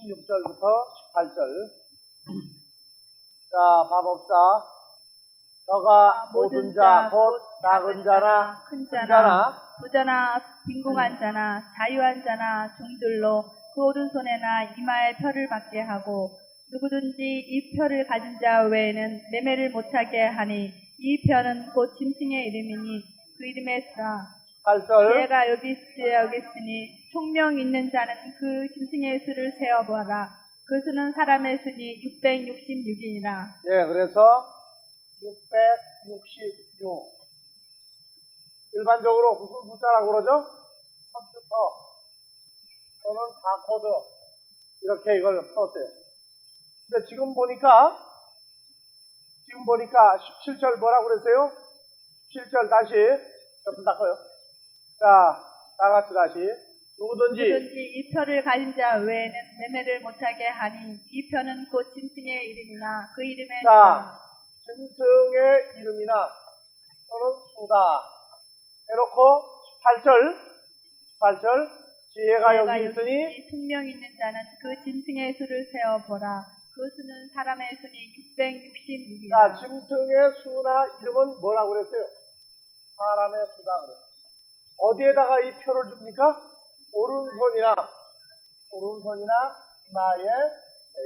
16절부터 18절. 자, 봐봅시다. 너가 모든 자, 곧 작은 자나 큰 자나 부자나 빈궁한 자나 자유한 자나 종들로 그 오른손에나 이마에 표를 받게 하고 누구든지 이 표를 가진 자 외에는 매매를 못하게 하니 이 표는 곧 짐승의 이름이니 그 이름에 쓰라. 18절. 내가 여기 있으니 총명 있는 자는 그 짐승의 수를 세어보아라. 그 수는 사람의 수니 666이니라. 예, 그래서 666. 일반적으로 무슨 숫자라고 그러죠? 컴퓨터 또는 바코드 이렇게 이걸 풀었어요. 근데 지금 보니까 17절 뭐라고 그랬어요? 17절 다시 좀 닦아요. 자, 다 같이 다시. 누구든지 이 표를 가진 자 외에는 매매를 못하게 하니 이 표는 곧 짐승의 이름이나 그 이름에 자, 짐승의 이름이나 또는 수다 해놓고 18절 지혜가 여기 있으니 총명 있는 자는 그 짐승의 수를 세어보라. 그 수는 사람의 수니 666이라. 자, 짐승의 수나 이름은 뭐라고 그랬어요? 사람의 수다 그랬어요. 어디에다가 이 표를 줍니까? 오른손이나 이마에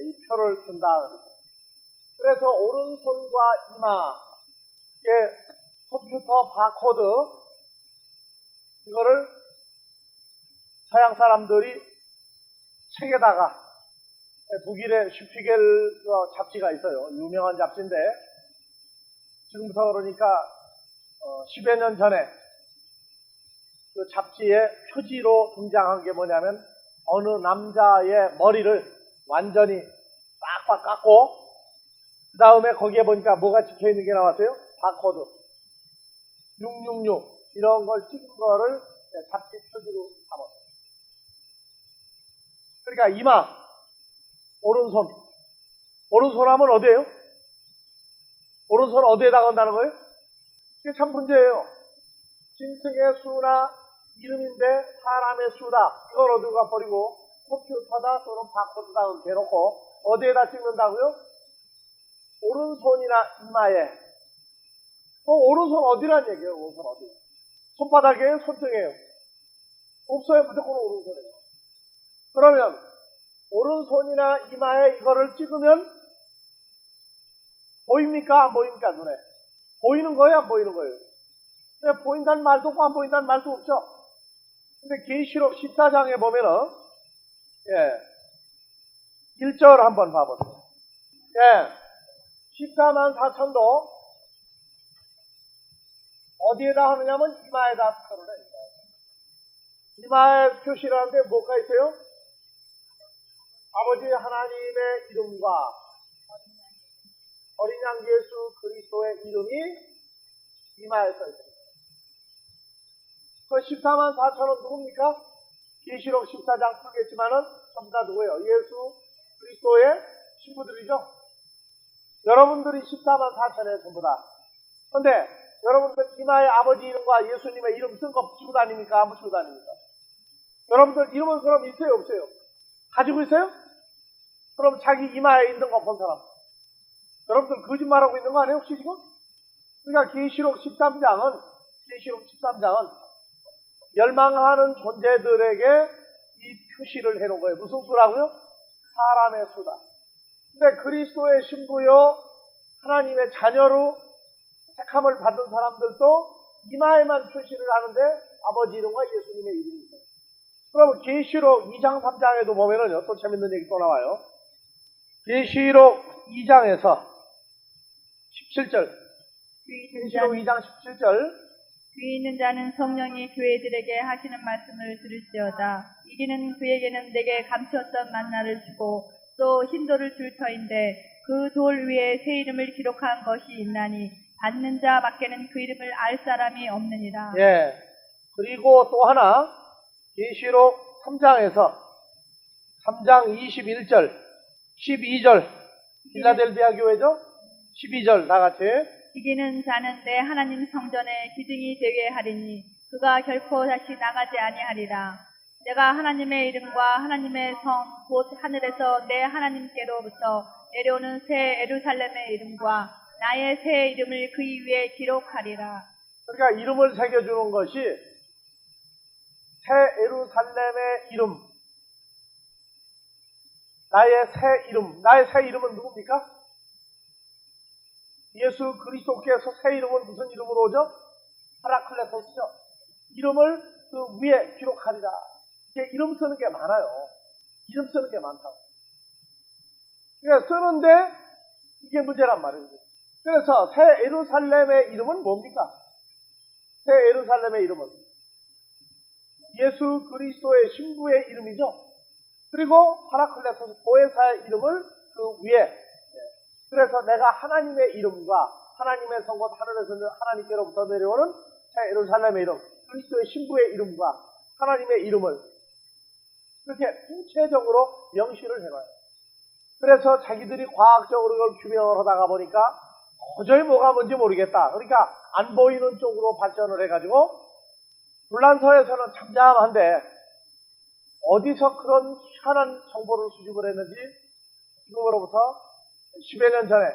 이 표를 준다 그랬어요. 그래서 오른손과 이마에 컴퓨터 바코드 이거를 서양 사람들이 책에다가 북일의 슈피겔 잡지가 있어요. 유명한 잡지인데 지금부터 그러니까 10여 년 전에 그 잡지의 표지로 등장한 게 뭐냐면 어느 남자의 머리를 완전히 빡빡 깎고 그 다음에 거기에 보니까 뭐가 찍혀있는 게 나왔어요? 바코드 666 이런 걸 찍은 거를 잡지 표지로 삼았어요. 그러니까 이마 오른손 하면 어디예요? 오른손 어디에다가 온다는 거예요? 이게 참 문제예요. 짐승의 수나 이름인데 사람의 수다 이걸 어디가 버리고 컴퓨터다 또는 바코드다 이렇게 해놓고 어디에다 찍는다고요? 오른손이나 이마에. 오른손 어디란 얘기예요? 오른손 어디? 손바닥이에요? 손등이에요? 없어요. 무조건 오른손이에요. 그러면 오른손이나 이마에 이거를 찍으면 보입니까? 안 보입니까? 눈에? 보이는 거예요? 안 보이는 거예요? 근데 보인다는 말도 없고 안 보인다는 말도 없죠? 근데 계시록 14장에 보면은 1절 한번 봐보세요. 14만 4천도 어디에다 하느냐면 이마에다 표를 해요. 이마에 표시를 하는데 뭐가 있어요? 아버지 하나님의 이름과 어린 양 예수 그리스도의 이름이 이마에 써 있습니다. 그 14만 4천은 누굽니까? 계시록 14장 풀겠지만은 전부 다 누구예요? 예수 그리스도의 신부들이죠? 여러분들이 14만 4천에 전부 다. 근데 여러분들 이마에 아버지 이름과 예수님의 이름 쓴 거 붙이고 다닙니까? 안 붙이고 다닙니까? 여러분들 이름은 그럼 있어요? 없어요? 가지고 있어요? 그럼 자기 이마에 있는 거 본 사람. 여러분들 거짓말하고 있는 거 아니에요? 혹시 지금? 그러니까 계시록 13장은 멸망하는 존재들에게 이 표시를 해놓은 거예요. 무슨 수라고요? 사람의 수다. 근데 그리스도의 신부요 하나님의 자녀로 택함을 받은 사람들도 이마에만 표시를 하는데 아버지 이름과 예수님의 이름이 있어요. 그러면 계시록 2장 3장에도 보면은요 또 재밌는 얘기 또 나와요. 계시록 2장에서 17절 계시록 2장 17절 귀 있는 자는 성령이 교회들에게 하시는 말씀을 들을지어다. 이기는 그에게는 내게 감추었던 만나를 주고 또 흰돌을 줄 터인데 그 돌 위에 새 이름을 기록한 것이 있나니 받는 자 밖에는 그 이름을 알 사람이 없느니라. 그리고 또 하나 계시록 3장에서 3장 21절 12절 필라델비아 교회죠? 12절 다 같이 이기는 자는 내 하나님 성전의 기둥이 되게 하리니 그가 결코 다시 나가지 아니하리라. 내가 하나님의 이름과 하나님의 성 곧 하늘에서 내 하나님께로부터 내려오는 새 예루살렘의 이름과 나의 새 이름을 그 위에 기록하리라. 그러니까 이름을 새겨주는 것이 새 예루살렘의 이름, 나의 새 이름. 나의 새 이름은 누굽니까? 예수 그리스도께서 새 이름은 무슨 이름으로 오죠? 파라클레토스죠. 이름을 그 위에 기록하리라. 이게 이름 쓰는 게 많아요. 이름 쓰는 게 많다고. 그러니까 쓰는데 이게 문제란 말이에요. 그래서 새 예루살렘의 이름은 뭡니까? 새 예루살렘의 이름은 예수 그리스도의 신부의 이름이죠. 그리고 파라클레토스 보혜사의 이름을 그 위에, 그래서 내가 하나님의 이름과 하나님의 성과 하늘에서 하나님께로부터 내려오는 새 예루살렘의 이름, 그리스도의 신부의 이름과 하나님의 이름을 그렇게 구체적으로 명시를 해봐요. 그래서 자기들이 과학적으로 이걸 규명을 하다가 보니까 도저히 뭐가 뭔지 모르겠다. 그러니까 안 보이는 쪽으로 발전을 해가지고 불란서에서는 잠잠한데 어디서 그런 희한한 정보를 수집을 했는지 지금으로부터 10여 년 전에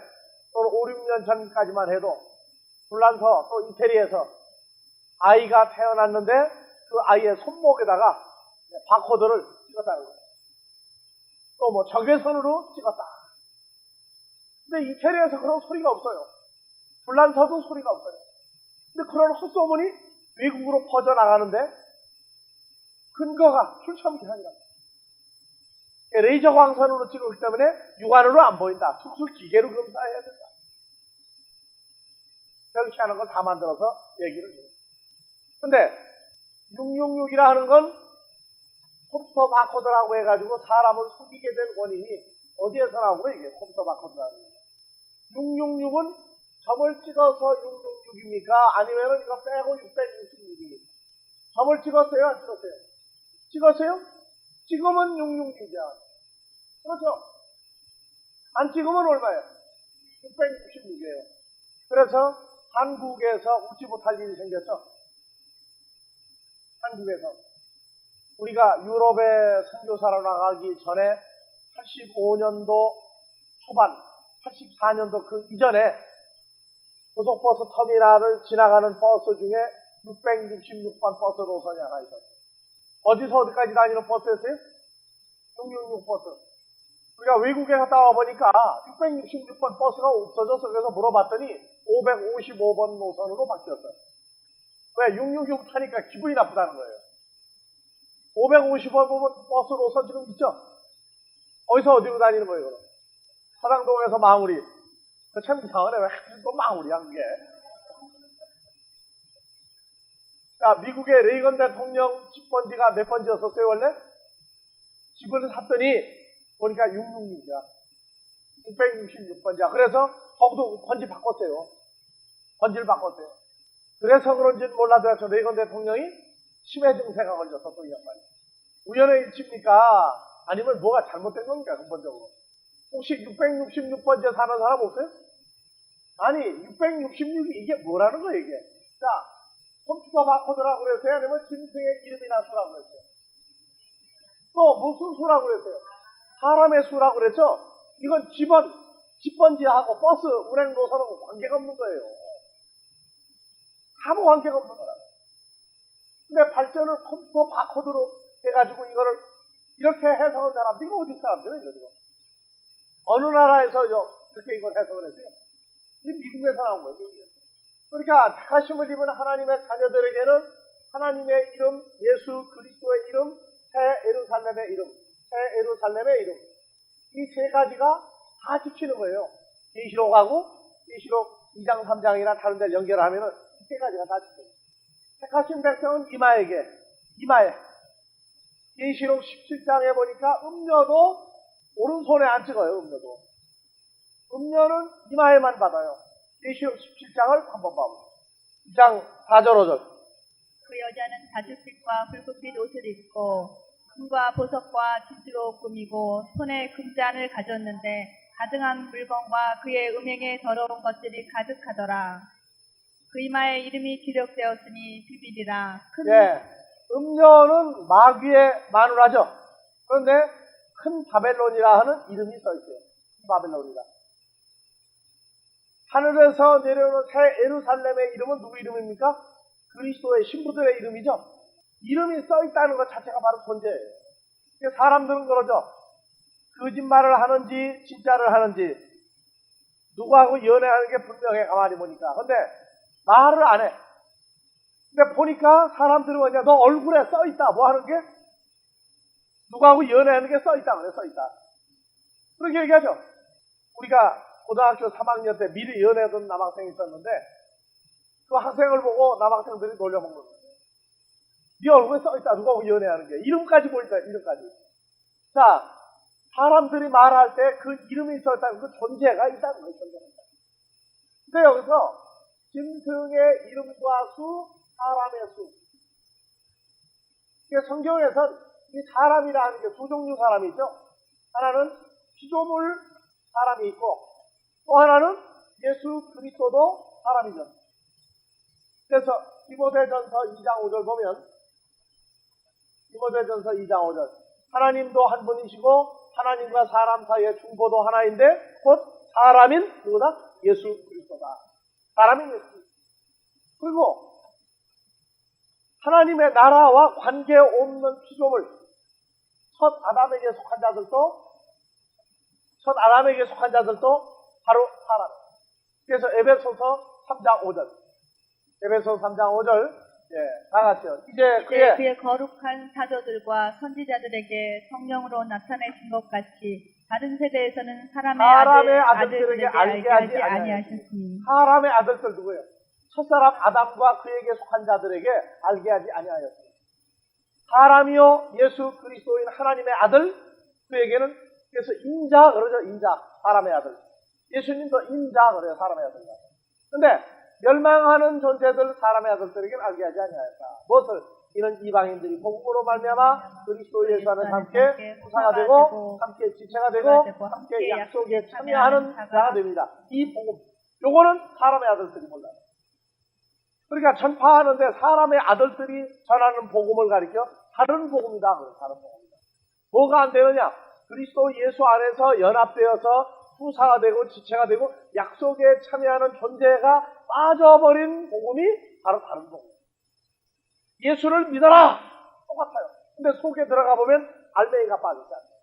또는 5, 6년 전까지만 해도 불란서 또 이태리에서 아이가 태어났는데 그 아이의 손목에다가 바코드를 찍었다는 거예요. 또 뭐 적외선으로 찍었다. 근데 이태리에서 그런 소리가 없어요. 불란서도 소리가 없어요. 근데 그런 헛소문이 외국으로 퍼져나가는데 근거가 출처미상이다. 레이저 광선으로 찍었기 때문에 육안으로 안 보인다. 특수 기계로 검사해야 된다. 그렇게 하는 걸 다 만들어서 얘기를 해요. 근데 666이라 하는 건 컴퓨터 바코드라고 해가지고 사람을 속이게 된 원인이 어디에서 나오고 이게 컴퓨터 바코드라는 거예요. 666은 점을 찍어서 666입니까? 아니면은 이거 빼고 666입니까? 점을 찍었어요? 안 찍었어요? 찍었어요? 찍으면 666이야. 그렇죠? 안 찍으면 얼마예요? 666이에요. 그래서 한국에서 웃지 못할 일이 생겼죠? 한국에서. 우리가 유럽에 선교사로 나가기 전에 85년도 초반, 84년도 그 이전에 고속버스 터미널을 지나가는 버스 중에 666번 버스 노선이 하나 있었어요. 어디서 어디까지 다니는 버스였어요? 666 버스. 우리가 외국에 갔다 와보니까 666번 버스가 없어져서 그래서 물어봤더니 555번 노선으로 바뀌었어요. 왜? 666 타니까 기분이 나쁘다는 거예요. 555번 버스 노선 지금 있죠? 어디서 어디로 다니는 거예요, 그럼? 서당동에서 망우리. 참 이상하네. 왜 또 망우리야, 그게? 자, 미국의 레이건 대통령 집번지가 몇 번지였었어요, 원래? 집을 샀더니 보니까 666이야. 666번지야. 그래서 거기도 번지 바꿨어요. 번지를 바꿨어요. 그래서 그런지는 몰라도 저 레이건 대통령이 치매 증세가 걸려서 또 이 양반이. 우연의 일치입니까? 아니면 뭐가 잘못된 겁니까? 근본적으로. 혹시 666번지에 사는 사람 없어요? 아니, 666이 이게 뭐라는 거예요, 이게? 자, 컴퓨터 바코드라고 그랬어요? 아니면 짐승의 이름이나 수라고 그랬어요? 또 무슨 수라고 그랬어요? 사람의 수라고 그랬죠? 이건 집번지하고 버스 운행 노선하고 관계가 없는 거예요. 아무 관계가 없는 거라. 근데 발전을 컴퓨터 바코드로 해가지고 이거를 이렇게 해석을 사람, 이거 어디 사람들은 이거. 어느 나라에서 그렇게 이걸 해석을 했어요? 이 미국에서 나온 거예요, 미국에서. 그러니까 택하심을 입은 하나님의 자녀들에게는 하나님의 이름, 예수 그리스도의 이름, 새 예루살렘의 이름, 새 예루살렘의 이름. 이 세 가지가 다 지키는 거예요. 계시록하고 계시록 2장, 3장이나 다른 데를 연결하면은 이 세 가지가 다 지켜요. 택하신 백성은 이마에. 계시록 17장에 보니까 음료도 오른손에 안 찍어요, 음료도. 음료는 이마에만 받아요. 계시록 17장을 한번 봐보세요. 2장 4절 5절. 그 여자는 자주빛과 붉은빛 옷을 입고 금과 보석과 진주로 꾸미고 손에 금잔을 가졌는데 가증한 물건과 그의 음행에 더러운 것들이 가득하더라. 그 이마에 이름이 기록되었으니 비밀이라. 예, 음녀는 마귀의 마누라죠. 그런데 큰 바벨론이라 하는 이름이 써 있어요. 큰 바벨론이라. 하늘에서 내려오는 새 예루살렘의 이름은 누구 이름입니까? 그리스도의 신부들의 이름이죠. 이름이 써 있다는 것 자체가 바로 존재예요. 사람들은 그러죠. 거짓말을 하는지 진짜를 하는지 누구하고 연애하는 게 분명해 가만히 보니까. 근데 말을 안 해. 근데 보니까 사람들이 뭐냐, 너 얼굴에 써 있다. 뭐 하는 게? 누구하고 연애하는 게 써 있다. 그래, 써 있다. 그렇게 얘기하죠. 우리가 고등학교 3학년 때 미리 연애하던 남학생이 있었는데 그 학생을 보고 남학생들이 놀려먹는 거예요. 네 얼굴에 써 있다. 누구하고 연애하는 게. 이름까지 보니까 이름까지. 자, 사람들이 말할 때 그 이름이 써 있다는 그 존재가 있다는 거예요. 존재가. 근데 여기서 짐승의 이름과 수, 사람의 수. 성경에서 이 사람이라는 게 두 종류 사람이 있죠. 하나는 피조물 사람이 있고 또 하나는 예수 그리스도도 사람이죠. 그래서 디모데전서 2장 5절 보면 디모데전서 2장 5절 하나님도 한 분이시고 하나님과 사람 사이의 중보도 하나인데 곧 사람인 누구다? 예수 그리스도다. 사람인 예수 그리스도. 그리고 하나님의 나라와 관계없는 피조물 첫 아담에게 속한 자들도 바로 사람. 그래서 에베소서 3장 5절 에베소서 3장 5절 다 같이요. 이제 그의 거룩한 사도들과 선지자들에게 성령으로 나타내신 것 같이 다른 세대에서는 사람의 아들들에게 알게 하지 아니하셨으니. 사람의 아들들 누구예요? 첫사람 아담과 그에게 속한 자들에게 알게 하지 아니하였으니. 사람이요 예수 그리스도인 하나님의 아들, 그에게는 그래서 인자 그러죠. 인자, 사람의 아들. 예수님도 인자 그래요. 사람의 아들. 근데 멸망하는 존재들 사람의 아들들에게는 알게 하지 아니하였다. 무엇을? 이는 이방인들이 복음으로 말미암아 그리스도 예수 안에서 함께 후사가 되고 함께 지체가 되고 함께 약속에 참여하는 자가 됩니다. 이 복음, 요거는 사람의 아들들이 몰라요. 그러니까 전파하는데 사람의 아들들이 전하는 복음을 가리켜 다른 복음이다. 다른 복음이다. 뭐가 안 되느냐? 그리스도 예수 안에서 연합되어서 후사가 되고 지체가 되고 약속에 참여하는 존재가 빠져버린 복음이 바로 다른 복음. 예수를 믿어라! 똑같아요. 근데 속에 들어가 보면 알맹이가 빠졌잖아요.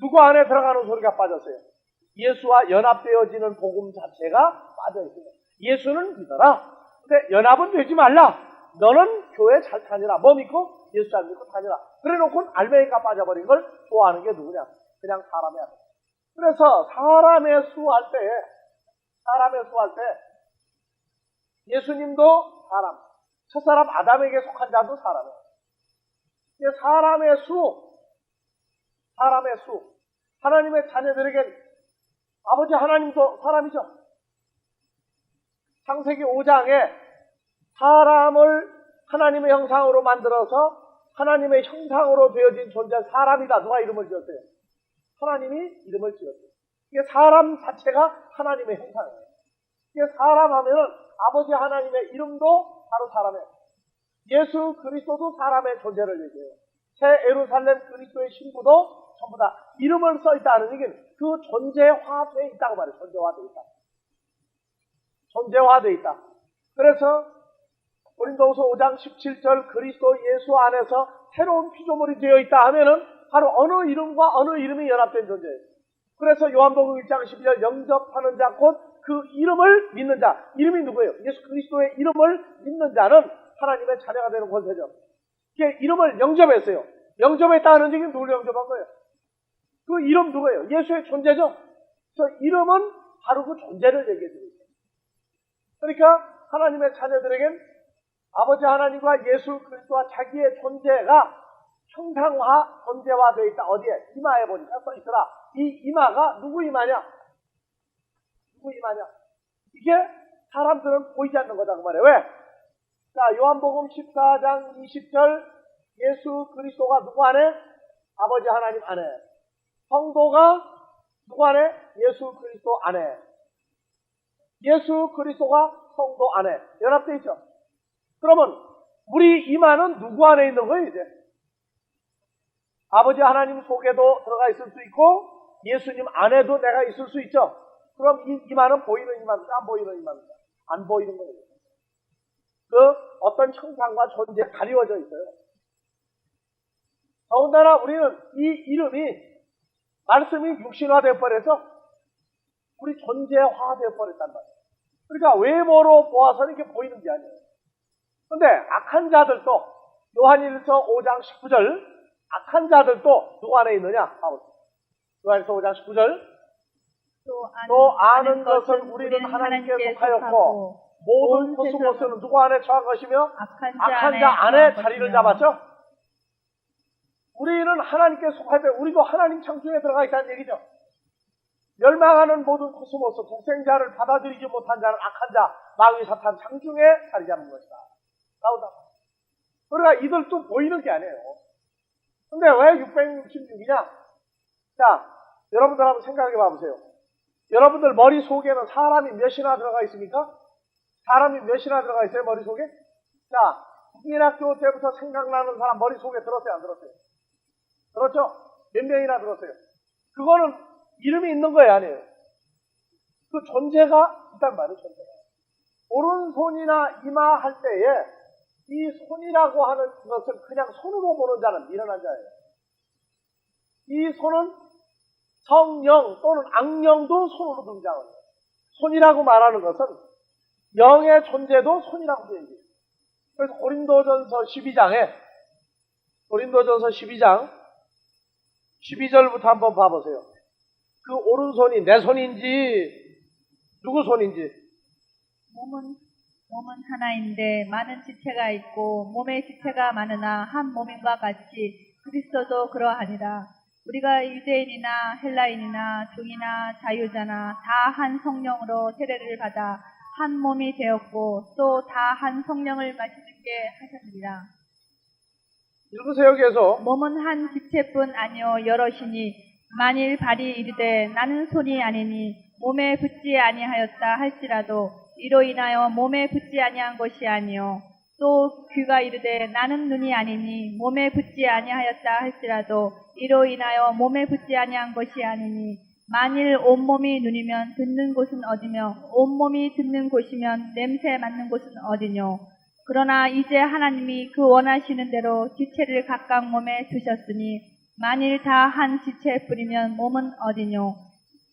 누구 안에 들어가는 소리가 빠졌어요? 예수와 연합되어지는 복음 자체가 빠져있습니다. 예수는 믿어라. 근데 연합은 되지 말라. 너는 교회 잘 다니라. 뭐 믿고? 예수 잘 믿고 다니라. 그래 놓고는 알맹이가 빠져버린 걸 좋아하는 게 누구냐? 그냥 사람의 아들. 그래서 사람의 수할 때 예수님도 사람, 첫사람 아담에게 속한 자도 사람이에요. 사람의 수, 하나님의 자녀들에게 아버지 하나님도 사람이죠. 창세기 5장에 사람을 하나님의 형상으로 만들어서 하나님의 형상으로 되어진 존재 사람이다. 누가 이름을 지었어요? 하나님이 이름을 지었어요. 이게 사람 자체가 하나님의 형상이에요. 이게 사람 하면은 아버지 하나님의 이름도 바로 사람이에요. 예수 그리스도도 사람의 존재를 얘기해요. 새 예루살렘 그리스도의 신부도 전부 다 이름을 써 있다는 얘기는 그 존재화되어 있다고 말해요. 존재화되어 있다. 그래서 고린도후서 5장 17절 그리스도 예수 안에서 새로운 피조물이 되어 있다 하면은 바로 어느 이름과 어느 이름이 연합된 존재예요. 그래서 요한복음 1장 12절 영접하는 자 곧 그 이름을 믿는 자. 이름이 누구예요? 예수 그리스도의 이름을 믿는 자는 하나님의 자녀가 되는 권세죠. 이게 이름을 영접했어요. 영접했다는 얘기는 누굴 영접한 거예요? 그 이름 누구예요? 예수의 존재죠. 그래서 이름은 바로 그 존재를 얘기해 주고 있어요. 그러니까 하나님의 자녀들에겐 아버지 하나님과 예수 그리스도와 자기의 존재가 형상화, 존재화되어 있다. 어디에? 이마에 보니까 써 있더라. 이 이마가 누구 이마냐? 이게 사람들은 보이지 않는 거다 그 말이에요. 왜? 자, 요한복음 14장 20절 예수 그리스도가 누구 안에? 아버지 하나님 안에. 성도가 누구 안에? 예수 그리스도 안에. 예수 그리스도가 성도 안에 연합되어 있죠. 그러면 우리 이마는 누구 안에 있는 거예요, 이제? 아버지 하나님 속에도 들어가 있을 수 있고, 예수님 안에도 내가 있을 수 있죠? 그럼 이 이마는 보이는 이마입니다, 안 보이는 이마입니다? 안 보이는 거예요. 그 어떤 형상과 존재가 가리워져 있어요. 더군다나 우리는 이 이름이, 말씀이 육신화되어 버려서 우리 존재화되어 버렸단 말이에요. 그러니까 외모로 보아서는 이게 보이는 게 아니에요. 근데 악한 자들도, 요한일서 5장 19절, 악한 자들도 누구 안에 있느냐? 요한일서 5장 19절, 또 아는 것은 우리는 하나님께 속하였고 모든 코스모스는 누구 안에 처한 것이며 악한 자 안에 자리를 잡았죠? 우리는 하나님께 속할 때 우리도 하나님 창조에 들어가 있다는 얘기죠. 멸망하는 모든 코스모스, 독생자를 받아들이지 못한 자는 악한 자, 마귀 사탄 창중에 자리 잡는 것이다. 나오다. 그러니까 이들도 보이는 게 아니에요. 근데 왜 666이냐? 자, 여러분들 한번 생각해 봐보세요. 여러분들 머릿속에는 사람이 몇이나 들어가 있습니까? 사람이 몇이나 들어가 있어요, 머릿속에? 자, 국민학교 때부터 생각나는 사람 머릿속에 들었어요, 안 들었어요? 들었죠? 몇 명이나 들었어요? 그거는 이름이 있는 거예요, 아니에요? 그 존재가 있단 말이에요, 존재가. 오른손이나 이마 할 때에 이 손이라고 하는 것을 그냥 손으로 보는 자는 미련한 자예요. 이 손은 성령 또는 악령도 손으로 등장해요. 손이라고 말하는 것은 영의 존재도 손이라고 얘기해요. 그래서 고린도전서 12장 12절부터 한번 봐보세요. 그 오른손이 내 손인지 누구 손인지. 몸은 하나인데 많은 지체가 있고 몸의 지체가 많으나 한 몸인과 같이 그리스도도 그러하니라. 우리가 유대인이나 헬라인이나 종이나 자유자나 다 한 성령으로 세례를 받아 한 몸이 되었고 또 다 한 성령을 마시는 게 하셨느니라. 읽으세요, 계속. 몸은 한 지체뿐 아니요 여럿이니 만일 발이 이르되 나는 손이 아니니 몸에 붙지 아니하였다 할지라도 이로 인하여 몸에 붙지 아니한 것이 아니요 또 귀가 이르되 나는 눈이 아니니 몸에 붙지 아니하였다 할지라도 이로 인하여 몸에 붙지 아니한 것이 아니니 만일 온몸이 눈이면 듣는 곳은 어디며 온몸이 듣는 곳이면 냄새 맡는 곳은 어디뇨. 그러나 이제 하나님이 그 원하시는 대로 지체를 각각 몸에 두셨으니 만일 다 한 지체뿐이면 몸은 어디뇨.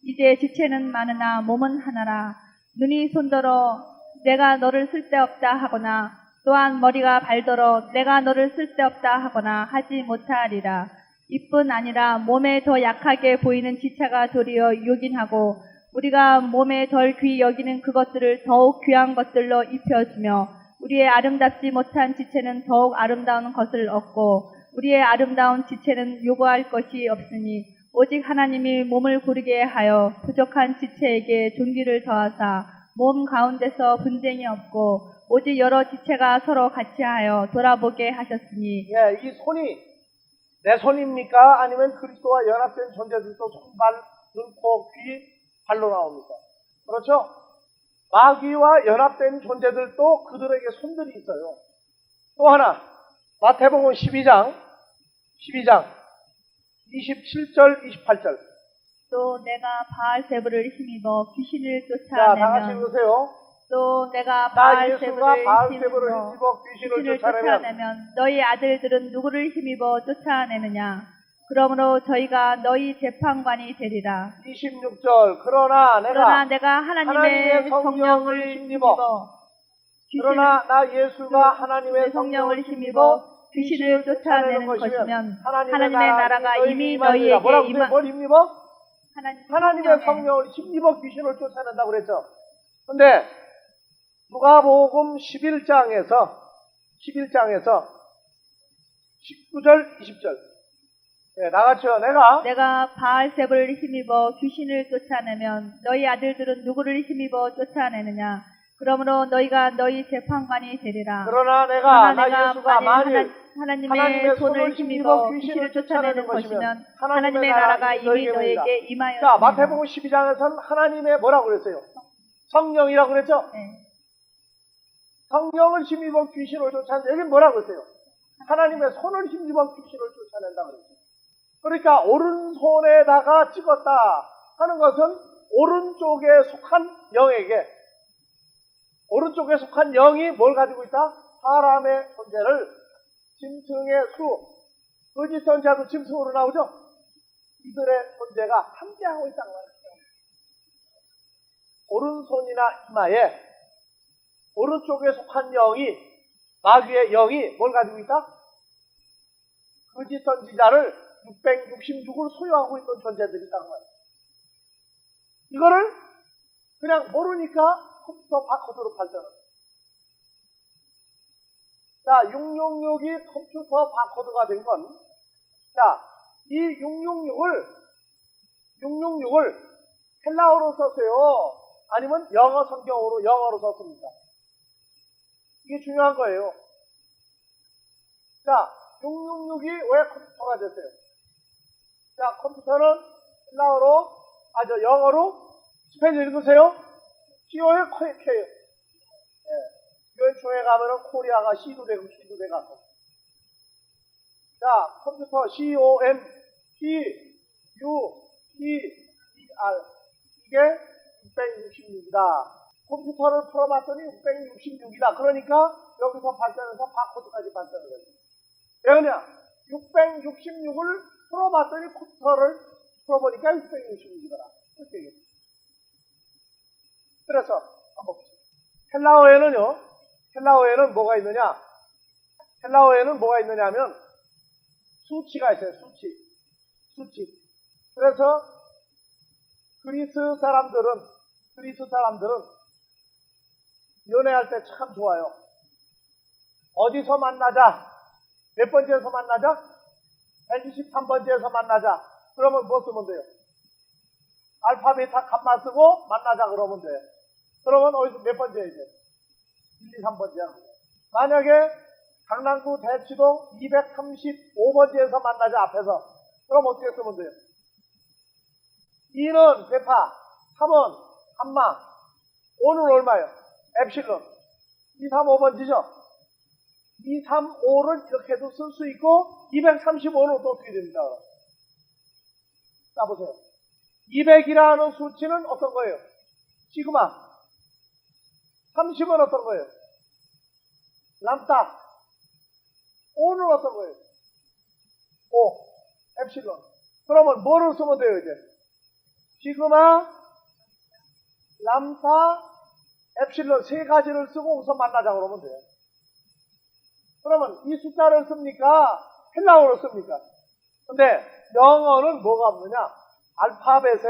이제 지체는 많으나 몸은 하나라. 눈이 손더러 내가 너를 쓸데없다 하거나 또한 머리가 발더러 내가 너를 쓸데없다 하거나 하지 못하리라. 이뿐 아니라 몸에 더 약하게 보이는 지체가 도리어 요긴하고 우리가 몸에 덜 귀히 여기는 그것들을 더욱 귀한 것들로 입혀주며 우리의 아름답지 못한 지체는 더욱 아름다운 것을 얻고 우리의 아름다운 지체는 요구할 것이 없으니 오직 하나님이 몸을 고르게 하여 부족한 지체에게 존귀를 더하사 몸 가운데서 분쟁이 없고 오직 여러 지체가 서로 같이하여 돌아보게 하셨으니. 예, 이 손이 내 손입니까? 아니면 그리스도와 연합된 존재들도 손, 발, 눈, 코, 귀, 발로 나옵니까? 그렇죠? 마귀와 연합된 존재들도 그들에게 손들이 있어요. 또 하나, 마태복음 12장 27절, 28절. 또 내가 바알세불을 힘입어 귀신을 자, 다 같이 쫓아내면 읽으세요. 또 내가 나 예수가 바알세불을 바알세불을 힘입어 힘입어 귀신을 귀신을 쫓아내면 쫓아내면 너희 아들들은 누구를 힘입어 쫓아내느냐. 그러므로 저희가 너희 재판관이 되리라. 26절. 그러나 내가 하나님의 성령을 힘입어 그러나 나 예수가 하나님의 성령을 힘입어 귀신을 쫓아내는 것이면 하나님의 나라가 이미 너희에게 뭘 힘입어? 하나님의 성령을 힘입어 귀신을 쫓아낸다고 그랬죠. 근데 누가복음 11장에서 19절 20절. 네, 나같이요. 내가 바알세불을 힘입어 귀신을 쫓아내면 너희 아들들은 누구를 힘입어 쫓아내느냐. 그러므로 너희가 너희 재판관이 되리라. 그러나 나 예수가 만일 하나님의 손을 힘입어 귀신을 쫓아내는 것이면 하나님의 나라가 이미 너에게 임하였습니다. 자, 마태복음 12장에서는 하나님의 뭐라고 그랬어요? 성령이라고 그랬죠? 네. 성령을 힘입어 귀신을 쫓아낸다. 여기 뭐라고 했어요? 하나님의 손을 힘입어 귀신을 쫓아낸다 그랬어요. 그러니까 오른손에다가 찍었다 하는 것은 오른쪽에 속한 영에게, 오른쪽에 속한 영이 뭘 가지고 있다? 사람의 존재를 짐승의 수, 거짓 선지자도 짐승으로 나오죠? 이들의 존재가 함께하고 있다는 거예요. 오른손이나 이마에 오른쪽에 속한 영이, 마귀의 영이 뭘 가지고 있다? 거짓 선지자를 666을 소유하고 있는 존재들이 있다는 거예요. 이거를 그냥 모르니까 컴퓨터 바코드로 발전을. 자, 666이 컴퓨터 바코드가 된 건, 자, 이 666을 헬라어로 썼어요? 아니면 영어 성경으로 영어로 썼습니까? 이게 중요한 거예요. 자, 666이 왜 컴퓨터가 됐어요? 자, 컴퓨터는 헬라어로, 영어로 스펠 읽으세요? CO에 K예요. 유엔초에 가면은 코리아가 C도 되고 K도 되고. 자, 컴퓨터 COM, PUTER. 이게 666이다. 컴퓨터를 풀어봤더니 666이다. 그러니까 여기서 발전해서 바코드까지 발전을 했어요. 왜 그러냐? 666을 풀어봤더니 컴퓨터를 풀어보니까 666이더라. 그렇게 얘기했어요. 그래서 한번 봅시다. 헬라어에는 뭐가 있느냐? 헬라어에는 뭐가 있느냐면 수치가 있어요. 수치. 그래서 그리스 사람들은 연애할 때 참 좋아요. 어디서 만나자? 몇 번째에서 만나자? 123번째에서 만나자. 그러면 뭐 쓰면 돼요? 알파, 베타, 값만 쓰고 만나자 그러면 돼. 그러면 어디서 몇 번째야 이제? 1, 2, 3번째야. 만약에 강남구 대치동 235번째에서 만나자 앞에서. 그럼 어떻게 쓰면 돼요? 2는 베타, 3은 감마, 5는 얼마예요? 엡실론. 2, 3, 5번지죠? 2, 3, 5를 이렇게도 쓸 수 있고 235는 또 어떻게 됩니까? 자 보세요. 200이라는 수치는 어떤 거예요? 시그마. 30은 어떤 거예요? 람다. 5는 어떤 거예요? 5. 엡실론. 그러면 뭐를 쓰면 돼요 이제? 시그마, 람다, 엡실론 세 가지를 쓰고 우선 만나자 그러면 돼요. 그러면 이 숫자를 씁니까? 헬라어로 씁니까? 근데 영어는 뭐가 없느냐? 알파벳에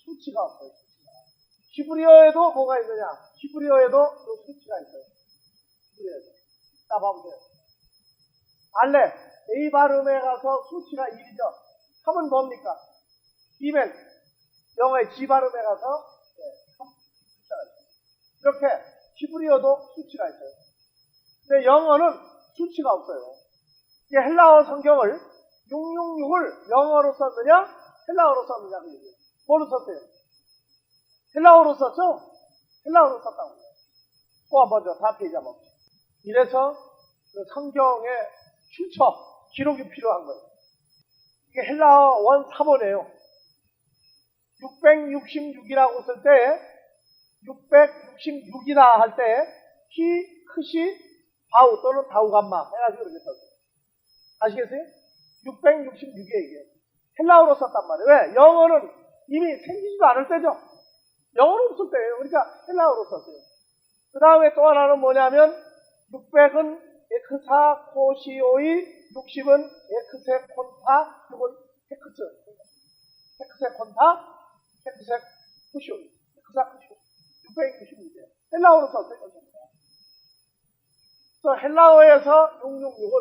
수치가 없어요. 히브리어에도 뭐가 있느냐? 히브리어에도 그 수치가 있어요. 히브리어에도. 자, 봐보세요. 알레, A 발음에 가서 수치가 1이죠. 3은 뭡니까? 이벤, 영어의 G 발음에 가서 3 숫자가 있어요. 이렇게 히브리어도 수치가 있어요. 근데 영어는 수치가 없어요. 이게 헬라어 성경을 666을 영어로 썼느냐? 헬라어로 썼느냐? 그 얘기예요. 뭐로 썼어요? 헬라어로 썼죠? 헬라어로 썼다고요. 먼저 다음 페이지 한번 봅시다. 이래서 그 성경의 출처, 기록이 필요한 거예요. 이게 헬라어 원사본이에요. 666이라고 쓸 때, 666이다 할 때, 키, 크시, 바우 또는 다우 감마 해가지고 이렇게 썼어요. 아시겠어요? 666이에요, 이게. 헬라어로 썼단 말이에요. 왜? 영어는 이미 생기지도 않을 때죠. 영어는 없을 때예요. 그러니까 헬라어로 썼어요. 그 다음에 또 하나는 뭐냐면 600은 에크사 코시오이, 60은 에크세 콘타, 6은 헤크스. 헤크세 콘타, 헤크세 쿠시오이. 헤크사 쿠시오이. 666이에요. 헬라어로 썼어요. 그래서 헬라어에서 666은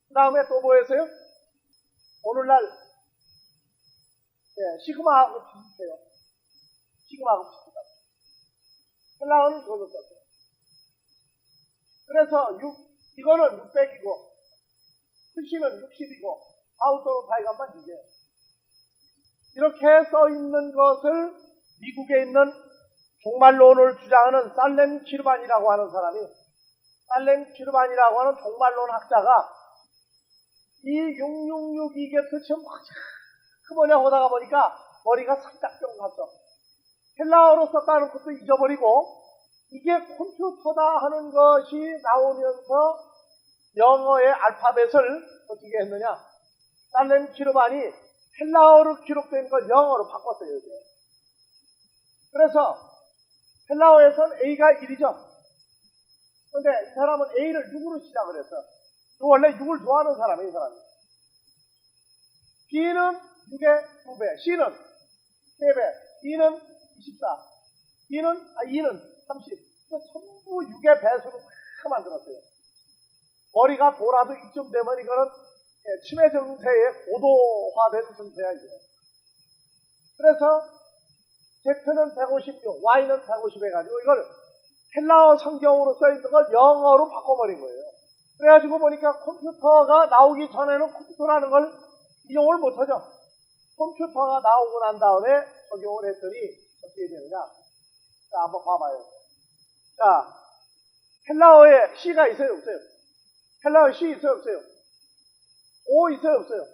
그 다음에 또 뭐였어요? 오늘날 시그마하고 비슷해요. 시그마하고 비슷하다. 헬라어는 그걸로 썼어요. 그래서 이거는 600이고 수시는 60이고 아웃도어 다이감만 이게요. 이렇게 써있는 것을 미국에 있는 종말론을 주장하는 살렘 키르반이라고 하는 사람이 살렘 기르반이라고 하는 종말론 학자가 이 666 이게 도대체 뭐냐 보다가 보니까 머리가 살짝 뿅 갔어. 헬라어로 썼다는 것도 잊어버리고 이게 컴퓨터다 하는 것이 나오면서 영어의 알파벳을 어떻게 했느냐. 살렘 기르반이 헬라어로 기록된 걸 영어로 바꿨어요. 이제. 그래서 헬라어에서는 A가 1이죠. 그런데 이 사람은 A를 6으로 시작을 했어. 원래 6을 좋아하는 사람이에요, 이 사람이. B는 6의 2배, C는 3배, D는 24, E는 30. 전부 6의 배수로 다 만들었어요. 머리가 돌아도 이쯤 되면 이거는 치매 증세의 고도화된 증세야, 이게. 그래서 Z는 156, Y는 150 해가지고 이걸 헬라어 성경으로 써있는 걸 영어로 바꿔버린 거예요. 그래가지고 보니까 컴퓨터가 나오기 전에는 컴퓨터라는 걸 이용을 못하죠. 컴퓨터가 나오고 난 다음에 적용을 했더니 어떻게 되느냐. 자, 한번 봐봐요. 자, 헬라어에 C가 있어요, 없어요? 헬라어에 C 있어요, 없어요? O 있어요, 없어요?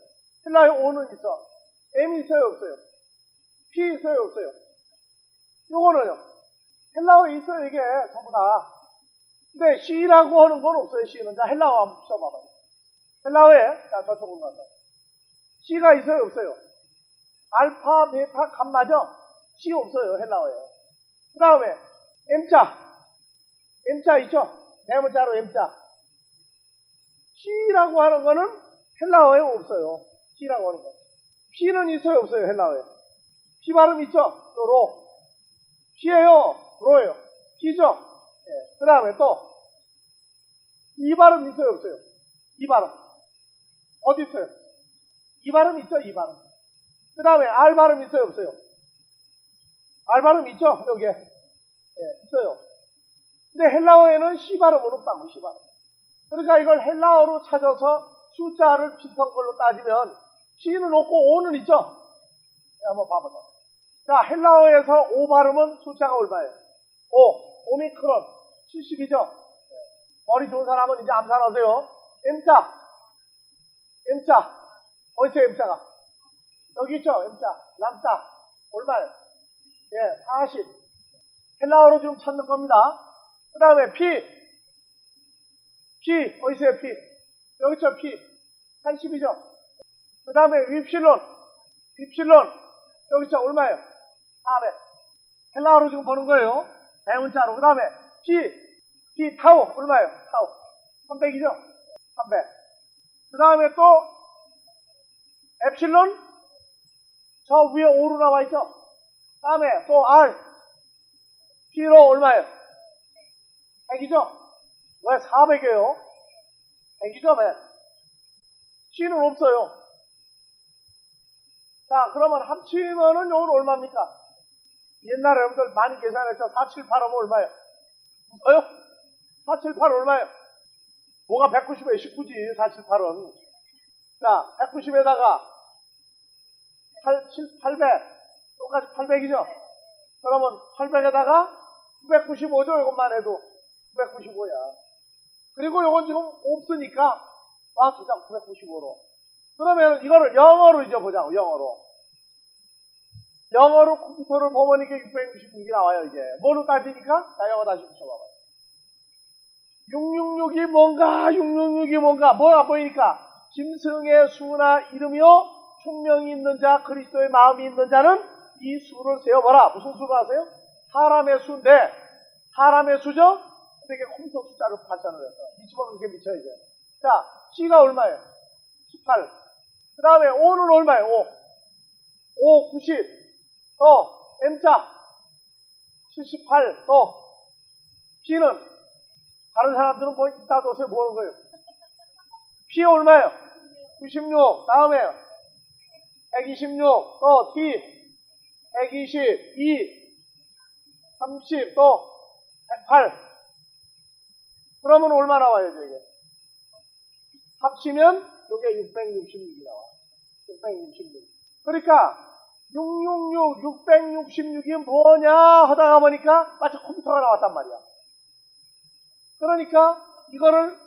헬라어에 O는 있어. M 있어요, 없어요? P 있어요, 없어요? 요거는요. 헬라어에 있어요, 이게 전부 다. 근데 C라고 하는 건 없어요, C는. 자, 헬라어 한번 써봐봐요. 헬라어에, 자, 저쪽으로 가서. C가 있어요, 없어요? 알파, 베타, 감마죠? C 없어요, 헬라어에. 그 다음에, M자 있죠? 대문자로 M자. C라고 하는 거는 헬라어에 없어요. C라고 하는 거. P는 있어요, 없어요, 헬라어에? P 발음 있죠? 또 로. P예요, 로예요. P죠? 예. 그 다음에 또, 이 발음 있어요, 없어요? 이 발음. 어디 있어요? 이 발음 있죠, 이 발음. 그 다음에 R 발음 있어요, 없어요? R 발음 있죠, 여기에. 예, 있어요. 근데 헬라어에는 C 발음은 없다고, C 발음. 그러니까 이걸 헬라어로 찾아서 숫자를 비슷한 걸로 따지면 C는 없고 O는 있죠? 네, 한번 봐보자. 자, 헬라어에서 O 발음은 숫자가 얼마예요? 오미크론 70이죠? 머리 좋은 사람은 이제 암산하세요. M자 어디 있어요, M자가? 여기 있죠, M자. 람자 얼마예요? 예, 40. 헬라어로 지금 찾는 겁니다. 그 다음에 P 어디 있어요, P? 여기 있죠, P. 80이죠? 그 다음에 윕실론 여기 있죠, 얼마예요? 400. 헬라어로 지금 보는 거예요. 대문자로. 그 다음에 T 타우 얼마예요? 타우 300이죠? 300. 그 다음에 또 엡실론 저 위에 5로 나와 있죠? 그 다음에 또 R P로 얼마예요? 100이죠? 왜 400이에요? 100이죠? 왜? C는 없어요. 자, 그러면 합치면은 이건 얼마입니까? 옛날에 여러분들 많이 계산했죠? 478하면 얼마예요? 없어요? 478 얼마예요? 뭐가 190에 19지, 478은. 자, 190에다가 800, 똑같이 800이죠? 그러면 800에다가 995죠, 이것만 해도. 995야. 그리고 이건 지금 없으니까, 그냥 995로. 그러면 이거를 영어로 잊어보자고, 영어로. 영어로 컴퓨터를 보면 이게 666이 나와요, 이게. 뭐로 따지니까? 자, 영어 다시 붙여봐봐요. 666이 뭔가, 뭐가 보이니까? 짐승의 수나 이름이요, 총명이 있는 자, 그리스도의 마음이 있는 자는 이 수를 세어봐라. 무슨 수를 아세요? 사람의 수인데, 사람의 수죠? 근데 이게 컴퓨터 숫자를 발전을 해서. 미치면 그렇게 미쳐, 이제. 자, C가 얼마예요? 18. 그 다음에 O는 얼마예요? O 90. M자 78. P는 다른 사람들은 뭐 이따 둬서 뭐하는 거예요? P 얼마예요? 96. 다음에 126. T 122. 30. 108. 그러면 얼마 나와요, 이게? 합치면 이게 666이 나와. 666. 그러니까 666, 666이 뭐냐 하다가 보니까 마치 컴퓨터가 나왔단 말이야. 그러니까 이거를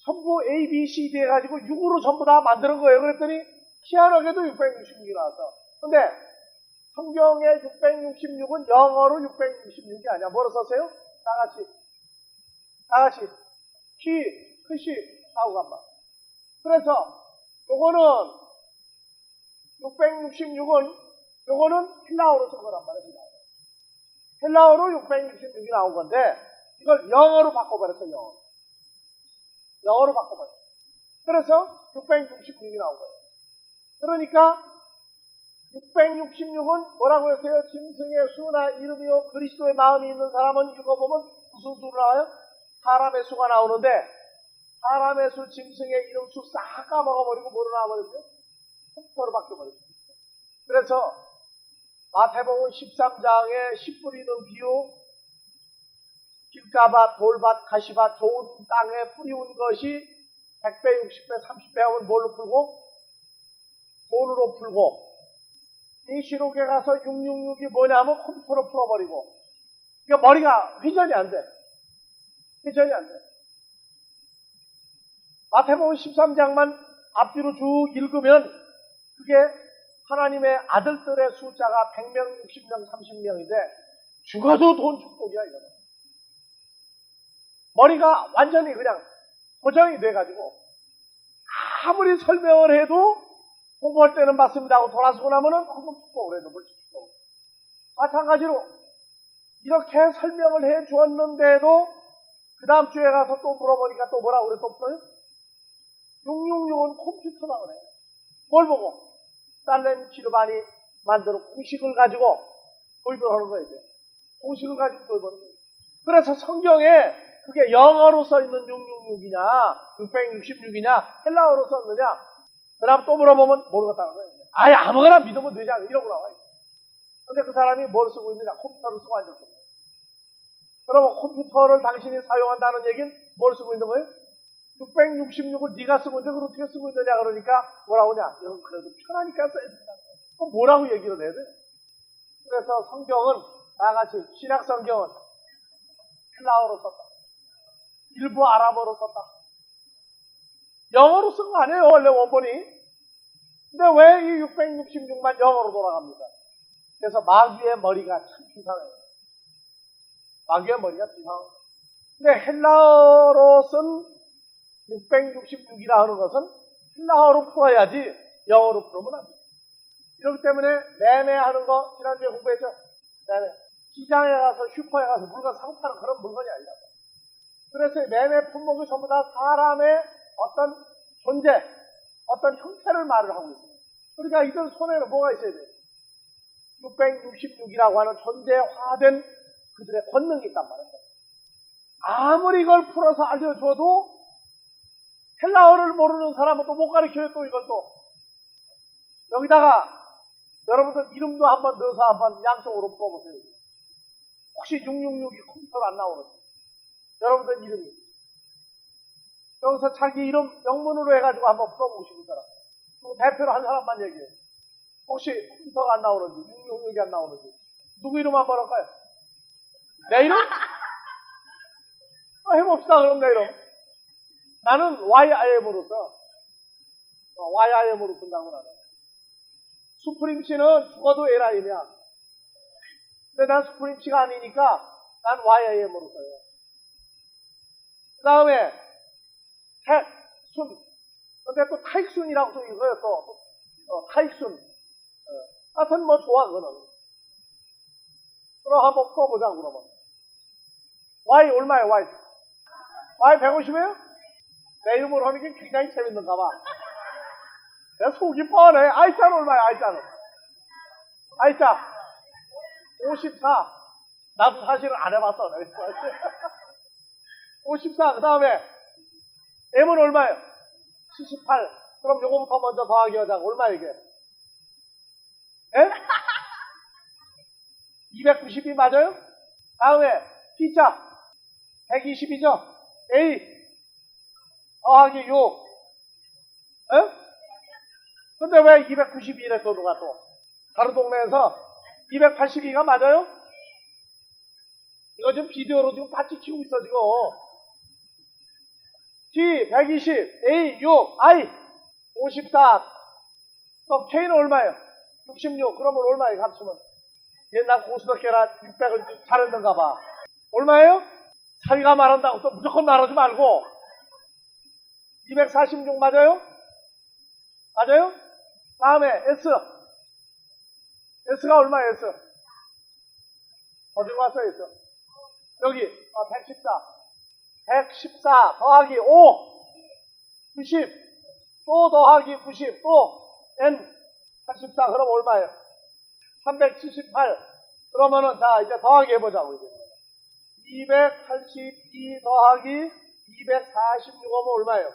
전부 A, B, C, D 해가지고 6으로 전부 다 만드는 거예요. 그랬더니 희한하게도 666이 나왔어. 근데 성경의 666은 영어로 666이 아니야. 뭐로 썼어요? 다 같이. 하고 간다. 그래서 요거는 666은 요거는 헬라어로 쓴 거란 말이야. 헬라어로 666이 나온 건데 이걸 영어로 바꿔버렸어. 영어로 바꿔버렸어. 그래서 666이 나온 거예요. 그러니까 666은 뭐라고 했어요? 짐승의 수나 이름이요 그리스도의 마음이 있는 사람은 읽어보면 무슨 수로 나와요? 사람의 수가 나오는데 사람의 수, 짐승의 이름 수 싹 까먹어버리고 뭐로 나와버렸어요? 컴퓨터로 바뀌어버렸어요. 그래서 마태복음 13장에 씨 뿌리는 비유, 길가밭, 돌밭, 가시밭, 좋은 땅에 뿌리운 것이 100배, 60배, 30배 하면 뭘로 풀고? 돈으로 풀고 이 시록에 가서 666이 뭐냐면 컴퓨터로 풀어버리고 그러니까 머리가 회전이 안 돼. 마태복음 13장만 앞뒤로 쭉 읽으면 그게 하나님의 아들들의 숫자가 100명, 60명, 30명인데 죽어도 돈 축복이야 이거는. 머리가 완전히 그냥 고정이 돼가지고 아무리 설명을 해도 공부할 때는 맞습니다 하고 돌아서고 나면은 헌금 축복을 해도 물질 축복. 마찬가지로 이렇게 설명을 해 주었는데도 그 다음 주에 가서 또 물어보니까 또 뭐라고 그래 또 풀어요? 666은 컴퓨터라 그래. 뭘 보고? 달렌 지르반이 만드는 공식을 가지고 도입을 하는 거예요. 공식을 가지고 도입을 하는 거예요. 그래서 성경에 그게 영어로 써있는 666이냐 666이냐 헬라어로 썼느냐 그 다음 또 물어보면 모르겠다는 거예요. 아예 아무거나 믿으면 되지 않아 이러고 나와요. 근데 그 사람이 뭘 쓰고 있느냐 컴퓨터를 쓰고 앉았어요. 그러면 컴퓨터를 당신이 사용한다는 얘기는 뭘 쓰고 있는 거예요? 666을 네가 쓰고 있는데 그걸 어떻게 쓰고 있느냐 그러니까 뭐라고 하냐 여러분 그래도 편하니까 써야 된다. 그럼 뭐라고 얘기를 해야 돼? 그래서 성경은 다같이 신약 성경은 헬라어로 썼다. 일부 아랍어로 썼다. 영어로 쓴 거 아니에요 원래 원본이. 근데 왜 이 666만 영어로 돌아갑니까? 그래서 마귀의 머리가 참 이상해요. 마귀의 머리가 이상해요. 근데 헬라어로 쓴 666이라 하는 것은 헬라어로 풀어야지 영어로 풀으면 안 돼요. 그렇기 때문에 매매하는 거 지난주에 공부했죠? 매매. 시장에 가서 슈퍼에 가서 물건 사고 파는 그런 물건이 아니라 그래서 매매 품목이 전부 다 사람의 어떤 존재, 어떤 형태를 말을 하고 있어요. 그러니까 이들 손에는 뭐가 있어야 돼요? 666이라고 하는 존재화된 그들의 권능이 있단 말이에요. 아무리 이걸 풀어서 알려줘도 헬라어를 모르는 사람은 또 못 가르쳐요. 또 이걸 또 여기다가 여러분들 이름도 한번 넣어서 한번 양쪽으로 풀어보세요. 혹시 666이 컴퓨터로 안 나오는지 여러분들 이름이 여기서 자기 이름 영문으로 해가지고 한번 풀어보시는 사람 대표로 한 사람만 얘기해요. 혹시 컴퓨터가 안 나오는지 666이 안 나오는지 누구 이름 한번 할까요? 내 이름? 해봅시다. 그럼 내 이름 나는 YIM으로 써. YIM으로 쓴다고 나는. 수프림씨는 죽어도 LIM이야. 근데 난 수프림씨가 아니니까 난 YIM으로 써요. 그 다음에 택, 순. 근데 또 타익순이라고 또 이거요. 또 타익순. 하여튼 뭐 좋아 그거는. 그럼 한번 풀어보자 그러면. Y 얼마예요 Y? Y 150이에요? 내 이름으로 하는 게 굉장히 재밌는가 봐. 내가 속이 뻔해. I자는 얼마야, I자는? I자. 54. 나도 사실은 안 해봤어. 54. 그 다음에, M은 얼마예요? 78. 그럼 요거부터 먼저 더하기 하자. 얼마 이게? 에? 292 맞아요? 다음에, T자. 120이죠? A. 더하기 6. 에? 근데 왜 292래 또 누가 또? 다른 동네에서 282가 맞아요? 이거 지금 비디오로 지금 같이 키우고 있어 지금. T 120, A 6, I 54. 또 K는 얼마예요? 66. 그러면 얼마예요, 값이면? 옛날 고스톱계라 600을 잘했는가 봐. 얼마예요? 자기가 말한다고 또 무조건 말하지 말고. 246 맞아요? 맞아요? 다음에 S. S가 얼마예요, S? 어디로 왔어요, S? 여기, 114. 114 더하기 5. 90. 또 더하기 90. 또 N. 84. 그럼 얼마예요? 378. 그러면은, 자, 이제 더하기 해보자고, 이제. 282 더하기 246하면 얼마예요?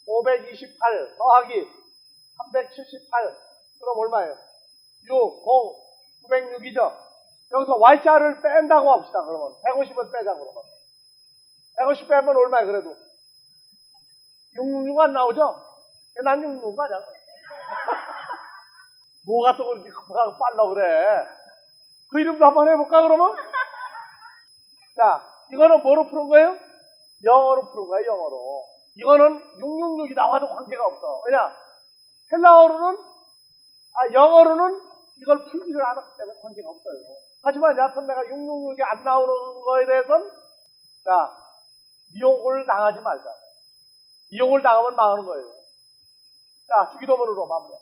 528 더하기 378. 그럼 얼마예요? 6, 906이죠? 여기서 Y자를 뺀다고 합시다, 그러면. 150을 빼자고, 그러면. 150 빼면 얼마예요, 그래도? 666 안 나오죠? 난 666 맞아. 뭐가 또 그렇게 빨라 그래? 그 이름도 한번 해볼까, 그러면? 자, 이거는 뭐로 푸는 거예요? 영어로 푸는 거예요, 영어로. 이거는 666이 나와도 관계가 없어. 왜냐? 영어로는 이걸 풀지를 않았기 때문에 관계가 없어요. 하지만 여하튼 내가 666이 안 나오는 거에 대해서는, 자, 미혹을 당하지 말자. 미혹을 당하면 망하는 거예요. 자, 주기도문으로 마무리.